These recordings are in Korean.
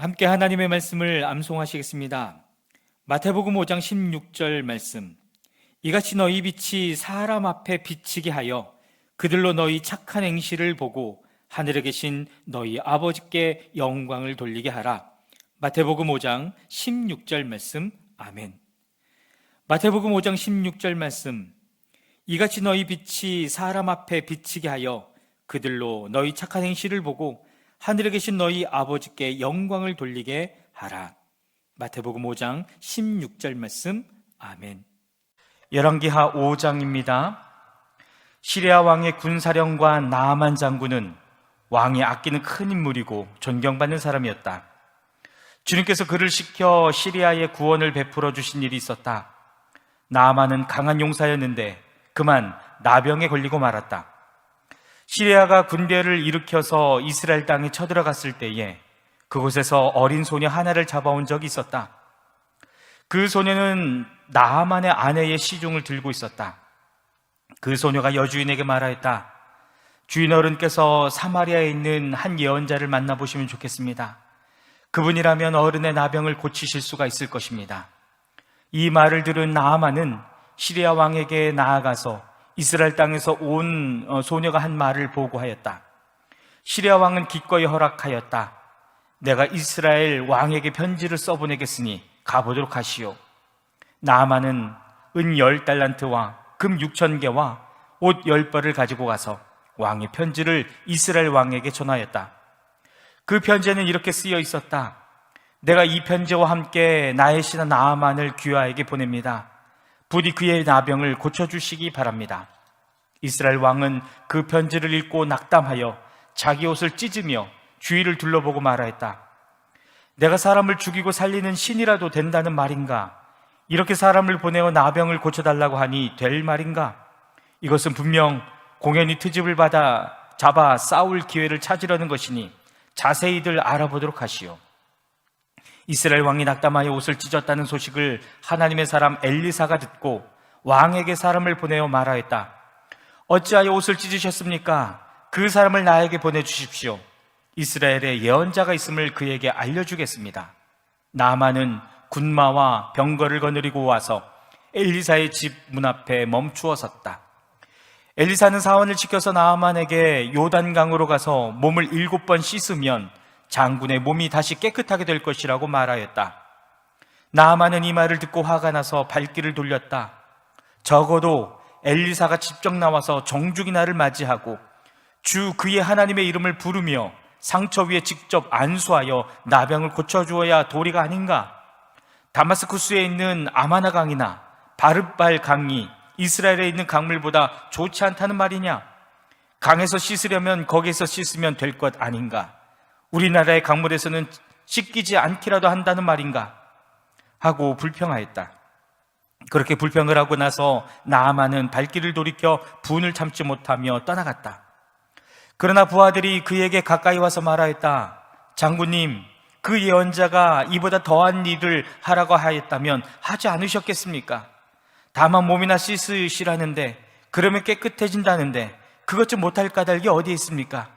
함께 하나님의 말씀을 암송하시겠습니다. 마태복음 5장 16절 말씀. 이같이 너희 빛이 사람 앞에 비치게 하여 그들로 너희 착한 행실을 보고 하늘에 계신 너희 아버지께 영광을 돌리게 하라. 마태복음 5장 16절 말씀. 아멘. 마태복음 5장 16절 말씀. 이같이 너희 빛이 사람 앞에 비치게 하여 그들로 너희 착한 행실을 보고 하늘에 계신 너희 아버지께 영광을 돌리게 하라. 마태복음 5장 16절 말씀. 아멘. 열왕기하 5장입니다. 시리아 왕의 군사령관 나아만 장군은 왕이 아끼는 큰 인물이고 존경받는 사람이었다. 주님께서 그를 시켜 시리아에 구원을 베풀어 주신 일이 있었다. 나아만은 강한 용사였는데 그만 나병에 걸리고 말았다. 시리아가 군대를 일으켜서 이스라엘 땅에 쳐들어갔을 때에 그곳에서 어린 소녀 하나를 잡아온 적이 있었다. 그 소녀는 나아만의 아내의 시중을 들고 있었다. 그 소녀가 여주인에게 말하였다. 주인 어른께서 사마리아에 있는 한 예언자를 만나보시면 좋겠습니다. 그분이라면 어른의 나병을 고치실 수가 있을 것입니다. 이 말을 들은 나아만은 시리아 왕에게 나아가서 이스라엘 땅에서 온 소녀가 한 말을 보고하였다. 시리아 왕은 기꺼이 허락하였다. 내가 이스라엘 왕에게 편지를 써보내겠으니 가보도록 하시오. 나아만은 은 10달란트와 금 6,000개와 옷 10벌을 가지고 가서 왕의 편지를 이스라엘 왕에게 전하였다. 그 편지에는 이렇게 쓰여 있었다. 내가 이 편지와 함께 나의 신하 나아만을 귀하에게 보냅니다. 부디 그의 나병을 고쳐주시기 바랍니다. 이스라엘 왕은 그 편지를 읽고 낙담하여 자기 옷을 찢으며 주위를 둘러보고 말하였다. 내가 사람을 죽이고 살리는 신이라도 된다는 말인가? 이렇게 사람을 보내어 나병을 고쳐달라고 하니 될 말인가? 이것은 분명 공연히 트집을 잡아 싸울 기회를 찾으려는 것이니 자세히들 알아보도록 하시오. 이스라엘 왕이 낙담하여 옷을 찢었다는 소식을 하나님의 사람 엘리사가 듣고 왕에게 사람을 보내어 말하였다. 어찌하여 옷을 찢으셨습니까? 그 사람을 나에게 보내주십시오. 이스라엘에 예언자가 있음을 그에게 알려주겠습니다. 나아만은 군마와 병거를 거느리고 와서 엘리사의 집 문 앞에 멈추어 섰다. 엘리사는 사원을 시켜서 나아만에게 요단강으로 가서 몸을 7번 씻으면 장군의 몸이 다시 깨끗하게 될 것이라고 말하였다. 나아만은 이 말을 듣고 화가 나서 발길을 돌렸다. 적어도 엘리사가 직접 나와서 정중히 나를 맞이하고 주 그의 하나님의 이름을 부르며 상처 위에 직접 안수하여 나병을 고쳐주어야 도리가 아닌가? 다마스쿠스에 있는 아마나 강이나 바르발 강이 이스라엘에 있는 강물보다 좋지 않다는 말이냐? 강에서 씻으려면 거기에서 씻으면 될 것 아닌가? 우리나라의 강물에서는 씻기지 않기라도 한다는 말인가? 하고 불평하였다. 그렇게 불평을 하고 나서 나아만은 발길을 돌이켜 분을 참지 못하며 떠나갔다. 그러나 부하들이 그에게 가까이 와서 말하였다. 장군님, 그 예언자가 이보다 더한 일을 하라고 하였다면 하지 않으셨겠습니까? 다만 몸이나 씻으시라는데 그러면 깨끗해진다는데 그것 좀 못할 까닭이 어디에 있습니까?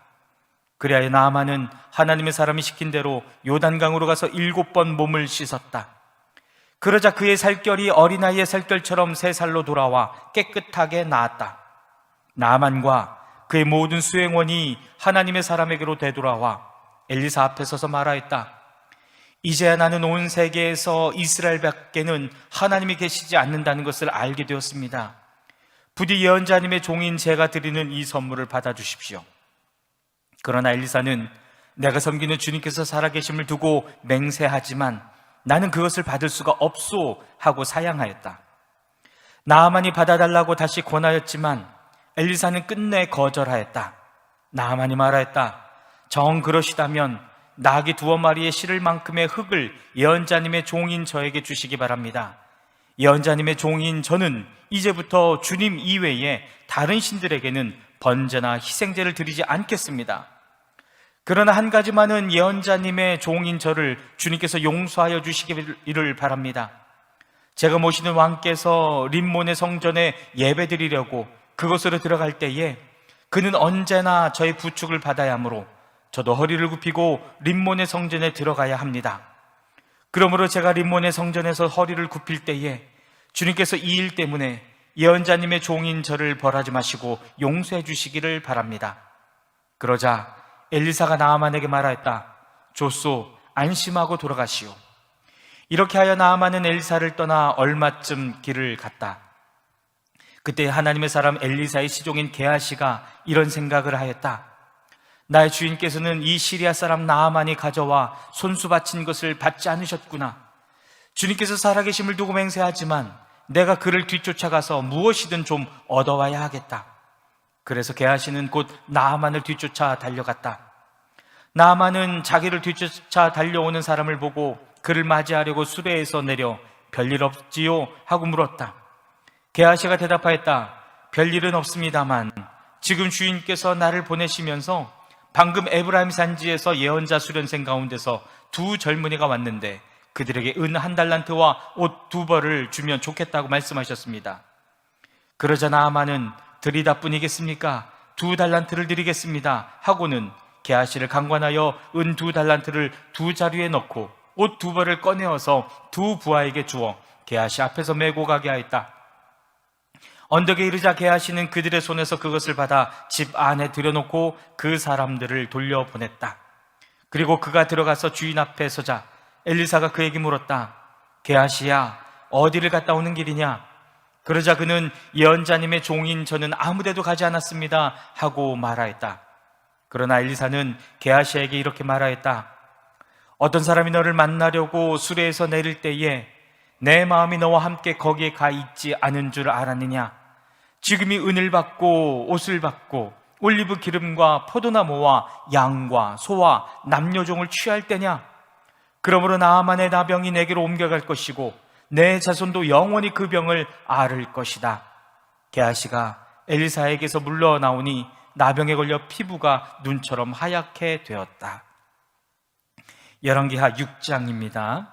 그리하여 나아만은 하나님의 사람이 시킨 대로 요단강으로 가서 7번 몸을 씻었다. 그러자 그의 살결이 어린아이의 살결처럼 새 살로 돌아와 깨끗하게 나았다. 나아만과 그의 모든 수행원이 하나님의 사람에게로 되돌아와 엘리사 앞에 서서 말하였다. 이제야 나는 온 세계에서 이스라엘 밖에는 하나님이 계시지 않는다는 것을 알게 되었습니다. 부디 예언자님의 종인 제가 드리는 이 선물을 받아주십시오. 그러나 엘리사는 내가 섬기는 주님께서 살아계심을 두고 맹세하지만 나는 그것을 받을 수가 없소 하고 사양하였다. 나아만이 받아달라고 다시 권하였지만 엘리사는 끝내 거절하였다. 나아만이 말하였다. 정 그러시다면 나귀 2마리에 실을 만큼의 흙을 예언자님의 종인 저에게 주시기 바랍니다. 예언자님의 종인 저는 이제부터 주님 이외에 다른 신들에게는 번제나 희생제를 드리지 않겠습니다. 그러나 한 가지만은 예언자님의 종인 저를 주님께서 용서하여 주시기를 바랍니다. 제가 모시는 왕께서 림몬의 성전에 예배드리려고 그곳으로 들어갈 때에 그는 언제나 저의 부축을 받아야 하므로 저도 허리를 굽히고 림몬의 성전에 들어가야 합니다. 그러므로 제가 림몬의 성전에서 허리를 굽힐 때에 주님께서 이 일 때문에 예언자님의 종인 저를 벌하지 마시고 용서해 주시기를 바랍니다. 그러자 엘리사가 나아만에게 말하였다. 좋소, 안심하고 돌아가시오. 이렇게 하여 나아만은 엘리사를 떠나 얼마쯤 길을 갔다. 그때 하나님의 사람 엘리사의 시종인 게하시가 이런 생각을 하였다. 나의 주인께서는 이 시리아 사람 나아만이 가져와 손수 바친 것을 받지 않으셨구나. 주님께서 살아계심을 두고 맹세하지만 내가 그를 뒤쫓아가서 무엇이든 좀 얻어와야 하겠다. 그래서 게하시는 곧 나아만을 뒤쫓아 달려갔다. 나아만은 자기를 뒤쫓아 달려오는 사람을 보고 그를 맞이하려고 수레에서 내려 별일 없지요? 하고 물었다. 게하시가 대답하였다. 별일은 없습니다만 지금 주인께서 나를 보내시면서 방금 에브라임 산지에서 예언자 수련생 가운데서 두 젊은이가 왔는데 그들에게 은 1달란트와 옷 2벌을 주면 좋겠다고 말씀하셨습니다. 그러자 나아만은 드리다뿐이겠습니까? 2달란트를 드리겠습니다 하고는 게하시를 강권하여 은 2달란트를 두 자루에 넣고 옷 2벌을 꺼내어서 두 부하에게 주어 게하시 앞에서 메고 가게 하였다. 언덕에 이르자 게하시는 그들의 손에서 그것을 받아 집 안에 들여놓고 그 사람들을 돌려보냈다. 그리고 그가 들어가서 주인 앞에 서자 엘리사가 그에게 물었다. 게하시야, 어디를 갔다 오는 길이냐? 그러자 그는 예언자님의 종인 저는 아무데도 가지 않았습니다 하고 말하였다. 그러나 엘리사는 게하시에게 이렇게 말하였다. 어떤 사람이 너를 만나려고 수레에서 내릴 때에 내 마음이 너와 함께 거기에 가 있지 않은 줄 알았느냐? 지금이 은을 받고 옷을 받고 올리브 기름과 포도나무와 양과 소와 남녀종을 취할 때냐? 그러므로 나아만의 나병이 내게로 옮겨갈 것이고 내 자손도 영원히 그 병을 앓을 것이다. 게하시가 엘리사에게서 물러나오니 나병에 걸려 피부가 눈처럼 하얗게 되었다. 열왕기하 6장입니다.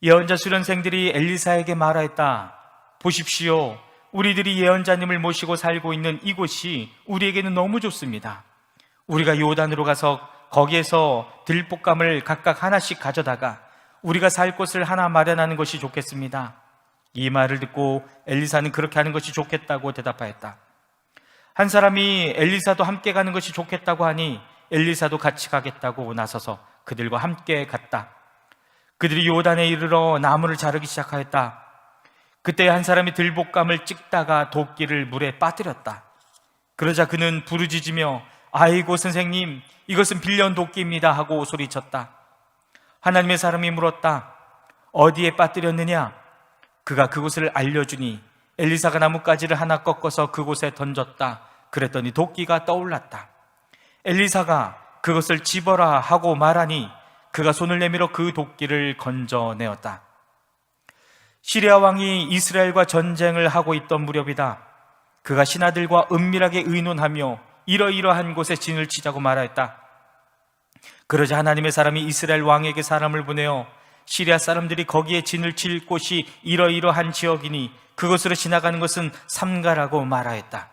예언자 수련생들이 엘리사에게 말하였다. 보십시오. 우리들이 예언자님을 모시고 살고 있는 이곳이 우리에게는 너무 좋습니다. 우리가 요단으로 가서 거기에서 들볶감을 각각 하나씩 가져다가 우리가 살 곳을 하나 마련하는 것이 좋겠습니다. 이 말을 듣고 엘리사는 그렇게 하는 것이 좋겠다고 대답하였다. 한 사람이 엘리사도 함께 가는 것이 좋겠다고 하니 엘리사도 같이 가겠다고 나서서 그들과 함께 갔다. 그들이 요단에 이르러 나무를 자르기 시작하였다. 그때 한 사람이 들볶감을 찍다가 도끼를 물에 빠뜨렸다. 그러자 그는 부르짖으며 아이고 선생님, 이것은 빌려온 도끼입니다 하고 소리쳤다. 하나님의 사람이 물었다. 어디에 빠뜨렸느냐? 그가 그곳을 알려주니 엘리사가 나뭇가지를 하나 꺾어서 그곳에 던졌다. 그랬더니 도끼가 떠올랐다. 엘리사가 그것을 집어라 하고 말하니 그가 손을 내밀어 그 도끼를 건져내었다. 시리아 왕이 이스라엘과 전쟁을 하고 있던 무렵이다. 그가 신하들과 은밀하게 의논하며 이러이러한 곳에 진을 치자고 말하였다. 그러자 하나님의 사람이 이스라엘 왕에게 사람을 보내어 시리아 사람들이 거기에 진을 칠 곳이 이러이러한 지역이니 그곳으로 지나가는 것은 삼가라고 말하였다.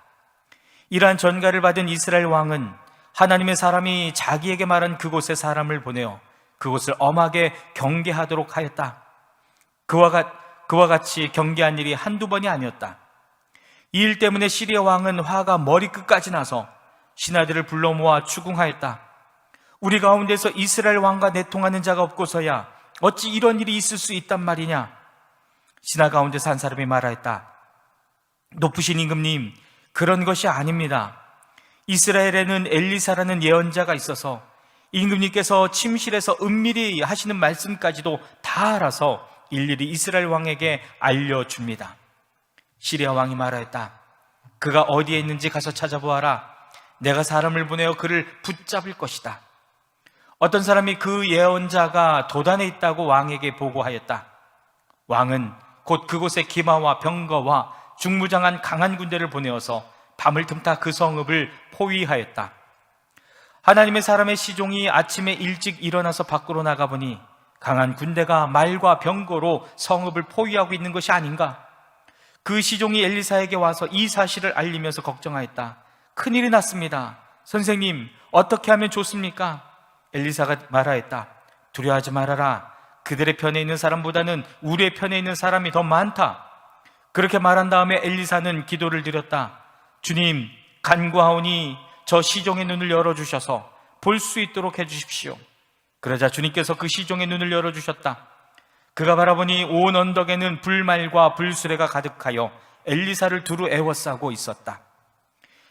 이러한 전가를 받은 이스라엘 왕은 하나님의 사람이 자기에게 말한 그곳에 사람을 보내어 그곳을 엄하게 경계하도록 하였다. 그와 같이 경계한 일이 한두 번이 아니었다. 이 일 때문에 시리아 왕은 화가 머리끝까지 나서 신하들을 불러 모아 추궁하였다. 우리 가운데서 이스라엘 왕과 내통하는 자가 없고서야 어찌 이런 일이 있을 수 있단 말이냐? 신하 가운데서 한 사람이 말하였다. 높으신 임금님, 그런 것이 아닙니다. 이스라엘에는 엘리사라는 예언자가 있어서 임금님께서 침실에서 은밀히 하시는 말씀까지도 다 알아서 일일이 이스라엘 왕에게 알려줍니다. 시리아 왕이 말하였다. 그가 어디에 있는지 가서 찾아보아라. 내가 사람을 보내어 그를 붙잡을 것이다. 어떤 사람이 그 예언자가 도단에 있다고 왕에게 보고하였다. 왕은 곧 그곳에 기마와 병거와 중무장한 강한 군대를 보내어서 밤을 틈타 그 성읍을 포위하였다. 하나님의 사람의 시종이 아침에 일찍 일어나서 밖으로 나가보니 강한 군대가 말과 병거로 성읍을 포위하고 있는 것이 아닌가? 그 시종이 엘리사에게 와서 이 사실을 알리면서 걱정하였다. 큰일이 났습니다. 선생님, 어떻게 하면 좋습니까? 엘리사가 말하였다. 두려워하지 말아라. 그들의 편에 있는 사람보다는 우리의 편에 있는 사람이 더 많다. 그렇게 말한 다음에 엘리사는 기도를 드렸다. 주님, 간구하오니 저 시종의 눈을 열어주셔서 볼 수 있도록 해주십시오. 그러자 주님께서 그 시종의 눈을 열어주셨다. 그가 바라보니 온 언덕에는 불말과 불수레가 가득하여 엘리사를 두루 에워싸고 있었다.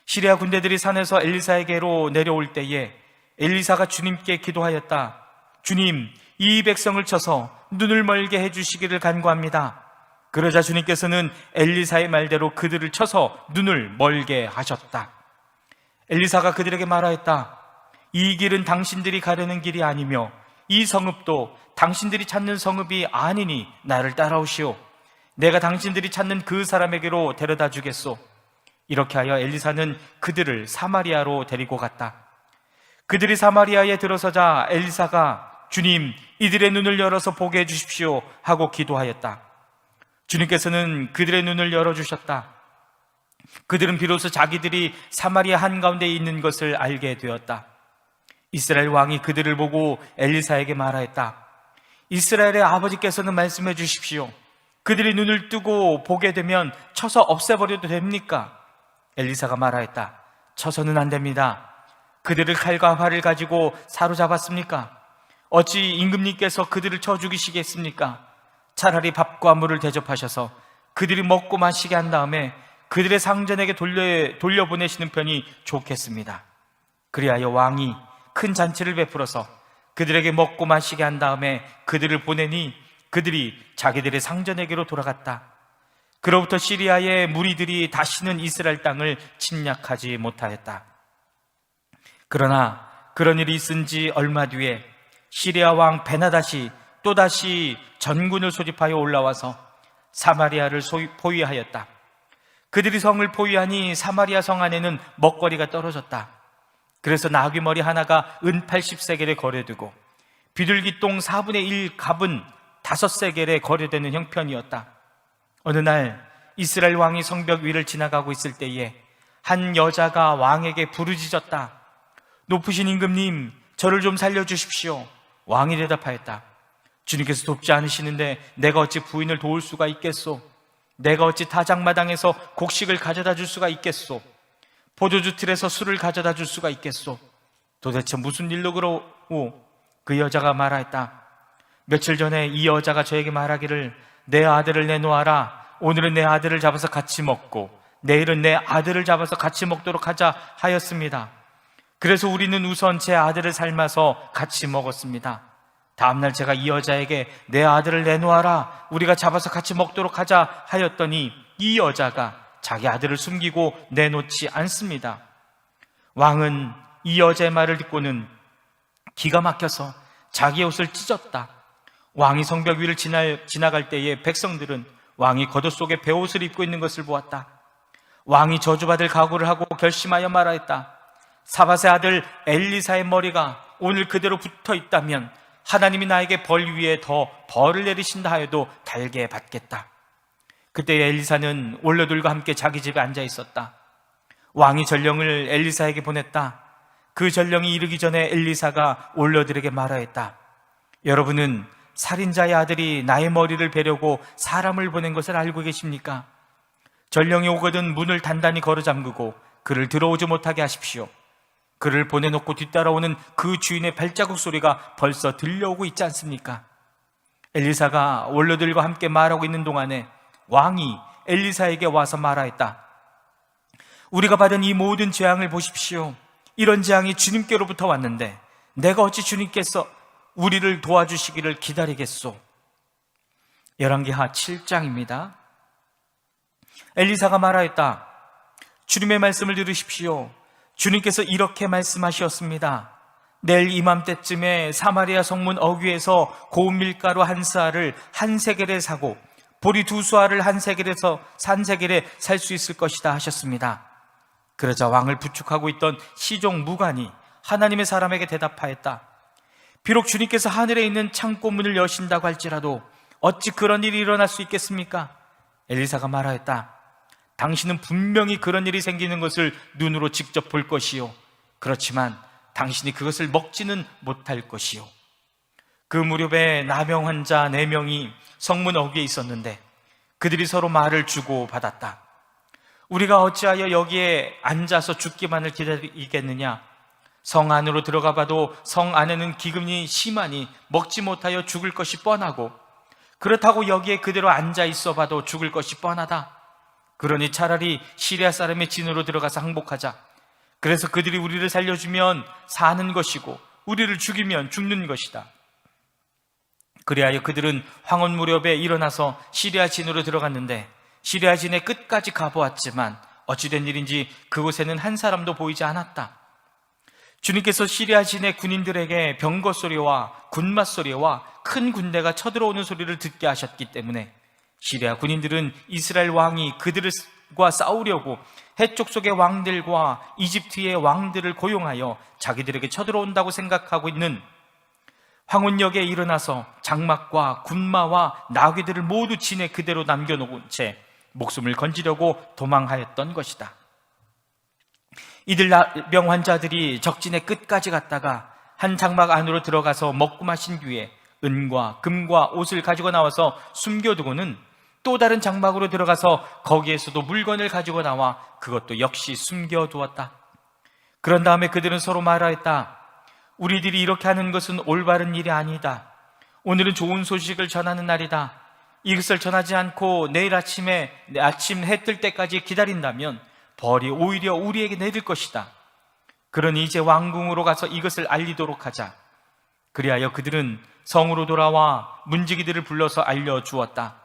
시리아 군대들이 산에서 엘리사에게로 내려올 때에 엘리사가 주님께 기도하였다. 주님, 이 백성을 쳐서 눈을 멀게 해주시기를 간구합니다. 그러자 주님께서는 엘리사의 말대로 그들을 쳐서 눈을 멀게 하셨다. 엘리사가 그들에게 말하였다. 이 길은 당신들이 가려는 길이 아니며 이 성읍도 당신들이 찾는 성읍이 아니니 나를 따라오시오. 내가 당신들이 찾는 그 사람에게로 데려다 주겠소. 이렇게 하여 엘리사는 그들을 사마리아로 데리고 갔다. 그들이 사마리아에 들어서자 엘리사가 주님, 이들의 눈을 열어서 보게 해주십시오 하고 기도하였다. 주님께서는 그들의 눈을 열어주셨다. 그들은 비로소 자기들이 사마리아 한가운데 있는 것을 알게 되었다. 이스라엘 왕이 그들을 보고 엘리사에게 말하였다. 이스라엘의 아버지께서는 말씀해 주십시오. 그들이 눈을 뜨고 보게 되면 쳐서 없애버려도 됩니까? 엘리사가 말하였다. 쳐서는 안 됩니다. 그들을 칼과 활을 가지고 사로잡았습니까? 어찌 임금님께서 그들을 쳐 죽이시겠습니까? 차라리 밥과 물을 대접하셔서 그들이 먹고 마시게 한 다음에 그들의 상전에게 돌려보내시는 편이 좋겠습니다. 그리하여 왕이 큰 잔치를 베풀어서 그들에게 먹고 마시게 한 다음에 그들을 보내니 그들이 자기들의 상전에게로 돌아갔다. 그로부터 시리아의 무리들이 다시는 이스라엘 땅을 침략하지 못하였다. 그러나 그런 일이 있은 지 얼마 뒤에 시리아 왕 베나닷이 또다시 전군을 소집하여 올라와서 사마리아를 포위하였다. 그들이 성을 포위하니 사마리아 성 안에는 먹거리가 떨어졌다. 그래서 나귀머리 하나가 은 80세겔에 거래되고 비둘기똥 4분의 1 갑은 5세겔에 거래되는 형편이었다. 어느 날 이스라엘 왕이 성벽 위를 지나가고 있을 때에 한 여자가 왕에게 부르짖었다. 높으신 임금님, 저를 좀 살려주십시오. 왕이 대답하였다. 주님께서 돕지 않으시는데 내가 어찌 부인을 도울 수가 있겠소? 내가 어찌 타작마당에서 곡식을 가져다 줄 수가 있겠소? 포도주 틀에서 술을 가져다 줄 수가 있겠소? 도대체 무슨 일로 그러오? 그 여자가 말하였다. 며칠 전에 이 여자가 저에게 말하기를 내 아들을 내놓아라. 오늘은 내 아들을 잡아서 같이 먹고 내일은 내 아들을 잡아서 같이 먹도록 하자 하였습니다. 그래서 우리는 우선 제 아들을 삶아서 같이 먹었습니다. 다음날 제가 이 여자에게 내 아들을 내놓아라. 우리가 잡아서 같이 먹도록 하자 하였더니 이 여자가 자기 아들을 숨기고 내놓지 않습니다. 왕은 이 여자의 말을 듣고는 기가 막혀서 자기의 옷을 찢었다. 왕이 성벽 위를 지나갈 때에 백성들은 왕이 겉옷 속에 베옷을 입고 있는 것을 보았다. 왕이 저주받을 각오를 하고 결심하여 말하였다. 사밧의 아들 엘리사의 머리가 오늘 그대로 붙어 있다면 하나님이 나에게 벌 위에 더 벌을 내리신다 하여도 달게 받겠다. 그때 엘리사는 원로들과 함께 자기 집에 앉아 있었다. 왕이 전령을 엘리사에게 보냈다. 그 전령이 이르기 전에 엘리사가 원로들에게 말하였다. 여러분은 살인자의 아들이 나의 머리를 베려고 사람을 보낸 것을 알고 계십니까? 전령이 오거든 문을 단단히 걸어 잠그고 그를 들어오지 못하게 하십시오. 그를 보내놓고 뒤따라오는 그 주인의 발자국 소리가 벌써 들려오고 있지 않습니까? 엘리사가 원로들과 함께 말하고 있는 동안에 왕이 엘리사에게 와서 말하였다. 우리가 받은 이 모든 재앙을 보십시오. 이런 재앙이 주님께로부터 왔는데 내가 어찌 주님께서 우리를 도와주시기를 기다리겠소? 열왕기하 7장입니다. 엘리사가 말하였다. 주님의 말씀을 들으십시오. 주님께서 이렇게 말씀하셨습니다. 내일 이맘때쯤에 사마리아 성문 어귀에서 고운 밀가루 한 스아를 한 세겔에 사고 보리 2수아를 한 세겔에서 3세겔에 살 수 있을 것이다 하셨습니다. 그러자 왕을 부축하고 있던 시종 무관이 하나님의 사람에게 대답하였다. 비록 주님께서 하늘에 있는 창고 문을 여신다고 할지라도 어찌 그런 일이 일어날 수 있겠습니까? 엘리사가 말하였다. 당신은 분명히 그런 일이 생기는 것을 눈으로 직접 볼 것이요 그렇지만 당신이 그것을 먹지는 못할 것이요. 그 무렵에 나병 환자 4명이 성문 어귀에 있었는데 그들이 서로 말을 주고받았다. 우리가 어찌하여 여기에 앉아서 죽기만을 기다리겠느냐? 성 안으로 들어가 봐도 성 안에는 기근이 심하니 먹지 못하여 죽을 것이 뻔하고, 그렇다고 여기에 그대로 앉아 있어 봐도 죽을 것이 뻔하다. 그러니 차라리 시리아 사람의 진으로 들어가서 항복하자. 그래서 그들이 우리를 살려주면 사는 것이고 우리를 죽이면 죽는 것이다. 그리하여 그들은 황혼 무렵에 일어나서 시리아 진으로 들어갔는데 시리아 진의 끝까지 가보았지만 어찌된 일인지 그곳에는 한 사람도 보이지 않았다. 주님께서 시리아 진의 군인들에게 병거 소리와 군맛 소리와 큰 군대가 쳐들어오는 소리를 듣게 하셨기 때문에 시리아 군인들은 이스라엘 왕이 그들과 싸우려고 해쪽 속의 왕들과 이집트의 왕들을 고용하여 자기들에게 쳐들어온다고 생각하고 있는 황혼역에 일어나서 장막과 군마와 나귀들을 모두 진에 그대로 남겨놓은 채 목숨을 건지려고 도망하였던 것이다. 이들 나병 환자들이 적진의 끝까지 갔다가 한 장막 안으로 들어가서 먹고 마신 뒤에 은과 금과 옷을 가지고 나와서 숨겨두고는 또 다른 장막으로 들어가서 거기에서도 물건을 가지고 나와 그것도 역시 숨겨두었다. 그런 다음에 그들은 서로 말하였다. 우리들이 이렇게 하는 것은 올바른 일이 아니다. 오늘은 좋은 소식을 전하는 날이다. 이것을 전하지 않고 내일 아침 해 뜰 때까지 기다린다면 벌이 오히려 우리에게 내릴 것이다. 그러니 이제 왕궁으로 가서 이것을 알리도록 하자. 그리하여 그들은 성으로 돌아와 문지기들을 불러서 알려주었다.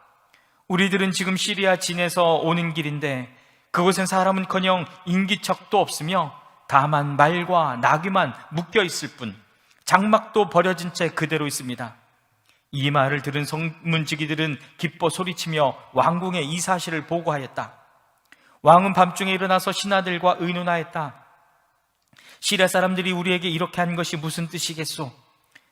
우리들은 지금 시리아 진에서 오는 길인데 그곳엔 사람은커녕 인기척도 없으며 다만 말과 나귀만 묶여 있을 뿐 장막도 버려진 채 그대로 있습니다. 이 말을 들은 성문지기들은 기뻐 소리치며 왕궁에 이 사실을 보고하였다. 왕은 밤중에 일어나서 신하들과 의논하였다. 시리아 사람들이 우리에게 이렇게 한 것이 무슨 뜻이겠소?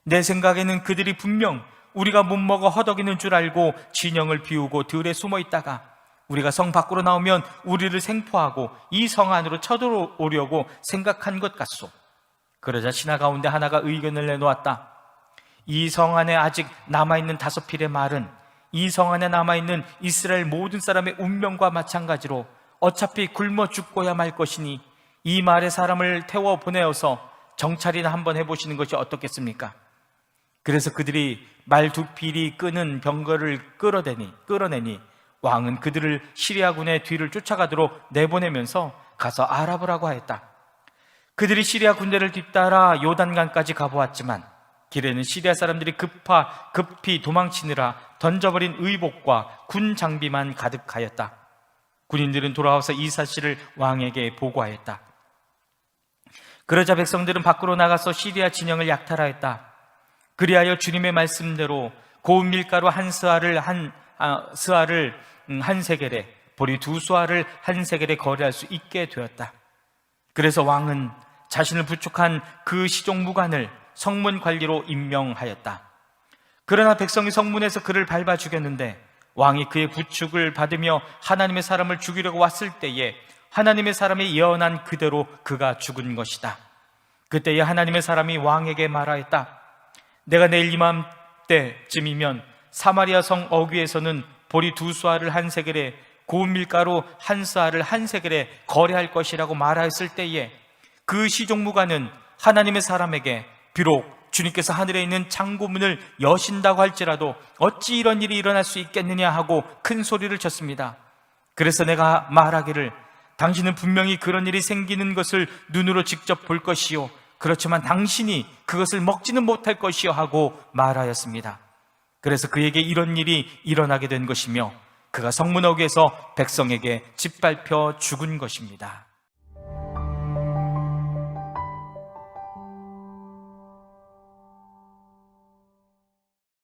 내 생각에는 그들이 분명 우리가 못 먹어 허덕이는 줄 알고 진영을 비우고 들에 숨어 있다가 우리가 성 밖으로 나오면 우리를 생포하고 이 성 안으로 쳐들어오려고 생각한 것 같소. 그러자 신하 가운데 하나가 의견을 내놓았다. 이 성 안에 아직 남아있는 5필의 말은 이 성 안에 남아있는 이스라엘 모든 사람의 운명과 마찬가지로 어차피 굶어 죽고야 말 것이니 이 말에 사람을 태워 보내어서 정찰이나 한번 해보시는 것이 어떻겠습니까? 그래서 그들이 말 2필이 끄는 병거를 끌어내니 왕은 그들을 시리아군의 뒤를 쫓아가도록 내보내면서 가서 알아보라고 하였다. 그들이 시리아 군대를 뒤따라 요단강까지 가보았지만 길에는 시리아 사람들이 급히 도망치느라 던져버린 의복과 군 장비만 가득하였다. 군인들은 돌아와서 이 사실을 왕에게 보고하였다. 그러자 백성들은 밖으로 나가서 시리아 진영을 약탈하였다. 그리하여 주님의 말씀대로 고운 밀가루 한 스아를 한 세겔에 보리 2수아를 한 세겔에 거래할 수 있게 되었다. 그래서 왕은 자신을 부축한 그 시종무관을 성문 관리로 임명하였다. 그러나 백성이 성문에서 그를 밟아 죽였는데 왕이 그의 부축을 받으며 하나님의 사람을 죽이려고 왔을 때에 하나님의 사람이 예언한 그대로 그가 죽은 것이다. 그때에 하나님의 사람이 왕에게 말하였다. 내가 내일 이맘때쯤이면 사마리아 성 어귀에서는 보리 2수아를 한 세겔에 고운 밀가루 한 스아를 한 세겔에 거래할 것이라고 말하였을 때에 그 시종무관은 하나님의 사람에게 비록 주님께서 하늘에 있는 창고문을 여신다고 할지라도 어찌 이런 일이 일어날 수 있겠느냐 하고 큰 소리를 쳤습니다. 그래서 내가 말하기를 당신은 분명히 그런 일이 생기는 것을 눈으로 직접 볼 것이요 그렇지만 당신이 그것을 먹지는 못할 것이요 하고 말하였습니다. 그래서 그에게 이런 일이 일어나게 된 것이며 그가 성문 어귀에서 백성에게 짓밟혀 죽은 것입니다.